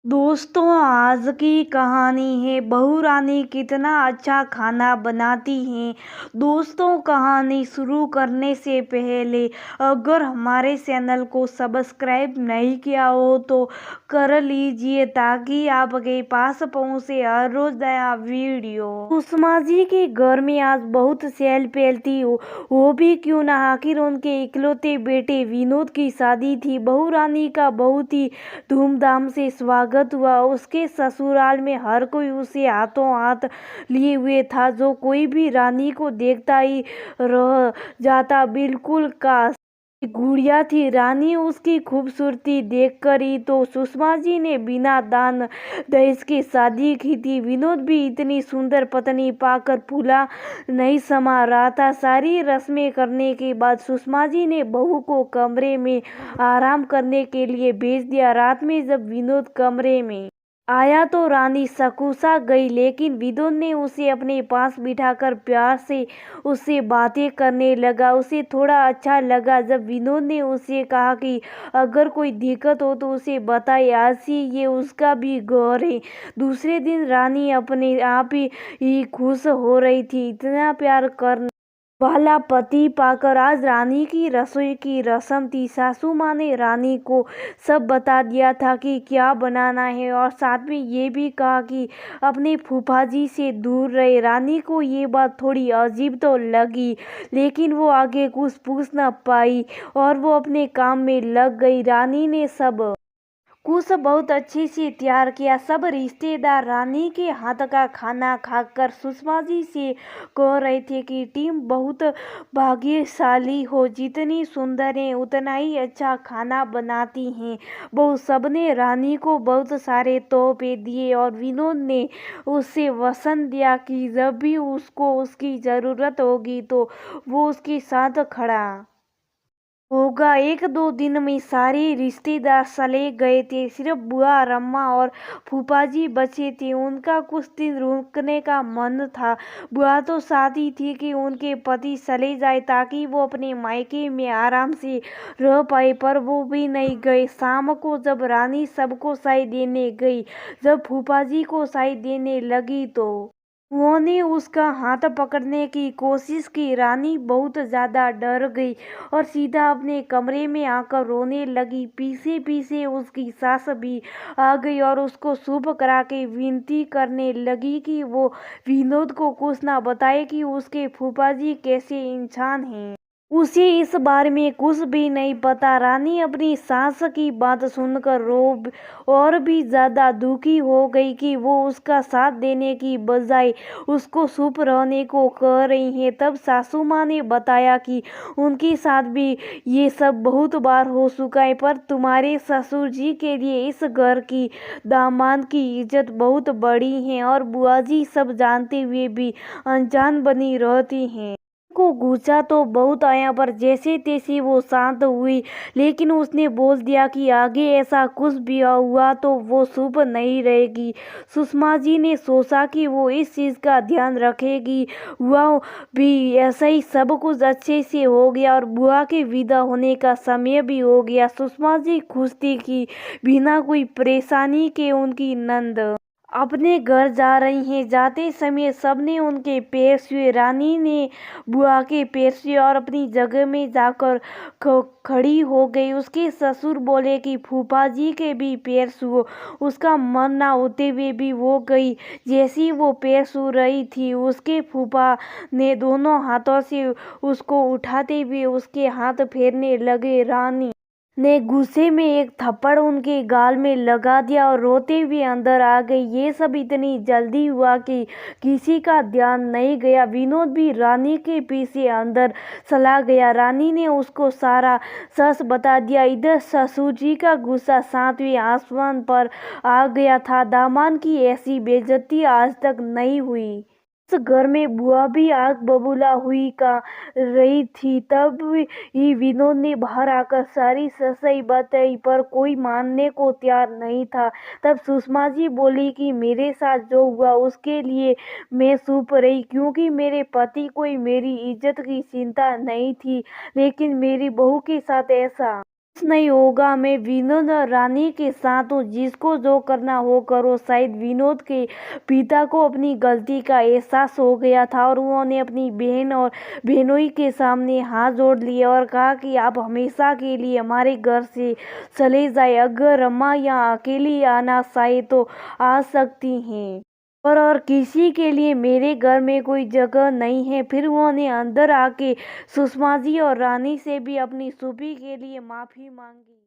दोस्तों, आज की कहानी है बहू रानी कितना अच्छा खाना बनाती हैं। दोस्तों, कहानी शुरू करने से पहले अगर हमारे चैनल को सब्सक्राइब नहीं किया हो तो कर लीजिए ताकि आपके पास पहुंचे हर रोज नया वीडियो। सुषमा जी के घर में आज बहुत चहल पहल थी। वो भी क्यों ना, आखिर उनके इकलौते बेटे विनोद की शादी थी। बहू रानी का बहुत ही धूमधाम से स्वागत हुआ। उसके ससुराल में हर कोई उसे हाथों हाथ लिए हुए था। जो कोई भी रानी को देखता ही रह जाता, बिल्कुल काश गुड़िया थी। रानी उसकी खूबसूरती देखकर ही तो सुषमा जी ने बिना दान दहेज की शादी की थी। विनोद भी इतनी सुंदर पत्नी पाकर फूला नहीं समा रहा था। सारी रस्में करने के बाद सुषमा जी ने बहू को कमरे में आराम करने के लिए भेज दिया। रात में जब विनोद कमरे में आया तो रानी सकूसा गई, लेकिन विनोद ने उसे अपने पास बिठाकर प्यार से उससे बातें करने लगा। उसे थोड़ा अच्छा लगा जब विनोद ने उसे कहा कि अगर कोई दिक्कत हो तो उसे बताए, आज से ये उसका भी घर है। दूसरे दिन रानी अपने आप ही खुश हो रही थी। इतना प्यार करने वाला पति पाकर आज रानी की रसोई की रस्म थी। सासू माँ ने रानी को सब बता दिया था कि क्या बनाना है, और साथ में ये भी कहा कि अपने फूफा जी से दूर रहे। रानी को ये बात थोड़ी अजीब तो लगी, लेकिन वो आगे कुछ पूछ न पाई और वो अपने काम में लग गई। रानी ने सब कुछ बहुत अच्छे से तैयार किया। सब रिश्तेदार रानी के हाथ का खाना खाकर सुषमा जी से कह रहे थे कि टीम बहुत भाग्यशाली हो, जितनी सुंदर है उतना ही अच्छा खाना बनाती हैं। वो सबने रानी को बहुत सारे तोहफे दिए और विनोद ने उससे वचन दिया कि जब भी उसको उसकी ज़रूरत होगी तो वो उसके साथ खड़ा होगा। एक दो दिन में सारे रिश्तेदार चले गए थे। सिर्फ बुआ, रम्मा और फूफाजी बचे थे। उनका कुछ दिन रुकने का मन था। बुआ तो चाहती थी कि उनके पति चले जाए ताकि वो अपने मायके में आराम से रह पाए, पर वो भी नहीं गए। शाम को जब रानी सबको चाय देने गई, जब फूफाजी को चाय देने लगी तो उन्होंने उसका हाथ पकड़ने की कोशिश की। रानी बहुत ज्यादा डर गई और सीधा अपने कमरे में आकर रोने लगी। पीछे पीछे उसकी सास भी आ गई और उसको चुप करा के विनती करने लगी कि वो विनोद को कुछ ना बताए कि उसके फूफाजी कैसे इंसान हैं। उसे इस बारे में कुछ भी नहीं पता। रानी अपनी सास की बात सुनकर और भी ज्यादा दुखी हो गई कि वो उसका साथ देने की बजाय उसको चुप रहने को कह रही है। तब सासू माँ ने बताया कि उनके साथ भी ये सब बहुत बार हो चुका है, पर तुम्हारे ससुर जी के लिए इस घर की दामाद की इज्जत बहुत बड़ी है, और बुआ जी सब जानते हुए भी अनजान बनी रहती हैं। को गुस्सा तो बहुत आया, पर जैसे तैसे वो शांत हुई, लेकिन उसने बोल दिया कि आगे ऐसा कुछ भी हुआ तो वो चुप नहीं रहेगी। सुषमा जी ने सोचा कि वो इस चीज का ध्यान रखेगी। हुआ भी ऐसा ही, सब कुछ अच्छे से हो गया और बुआ के विदा होने का समय भी हो गया। सुषमा जी खुश थी कि बिना कोई परेशानी के उनकी नंद अपने घर जा रही हैं। जाते समय सबने उनके पैर छुए। रानी ने बुआ के पैर छुए और अपनी जगह में जाकर खड़ी हो गई। उसके ससुर बोले कि फूफा जी के भी पैर छुओ। उसका मन ना होते हुए भी वो गई। जैसी वो पैर छू रही थी, उसके फूफा ने दोनों हाथों से उसको उठाते हुए उसके हाथ फेरने लगे। रानी ने गुस्से में एक थप्पड़ उनके गाल में लगा दिया और रोते हुए अंदर आ गई। ये सब इतनी जल्दी हुआ कि किसी का ध्यान नहीं गया। विनोद भी रानी के पीछे अंदर चला गया। रानी ने उसको सारा सच बता दिया। इधर ससुर जी का गुस्सा सातवें आसमान पर आ गया था। दामाद की ऐसी बेइज्जती आज तक नहीं हुई। इस घर में बुआ भी आग बबूला हुई का रही थी। तब ही विनोद ने बाहर आकर सारी सच्चाई बताई, पर कोई मानने को तैयार नहीं था। तब सुषमा जी बोली कि मेरे साथ जो हुआ उसके लिए मैं चुप रही, क्योंकि मेरे पति को मेरी इज्जत की चिंता नहीं थी, लेकिन मेरी बहू के साथ ऐसा नहीं होगा, मैं विनोद और रानी के साथ हूँ, जिसको जो करना हो करो। शायद विनोद के पिता को अपनी गलती का एहसास हो गया था और उन्होंने अपनी बहन और बहनोई के सामने हाथ जोड़ लिए और कहा कि आप हमेशा के लिए हमारे घर से चले जाए। अगर रमा यहाँ अकेली आना चाहे तो आ सकती हैं, और किसी के लिए मेरे घर में कोई जगह नहीं है। फिर उन्होंने अंदर आके सुषमा जी और रानी से भी अपनी चुप्पी के लिए माफी मांगी।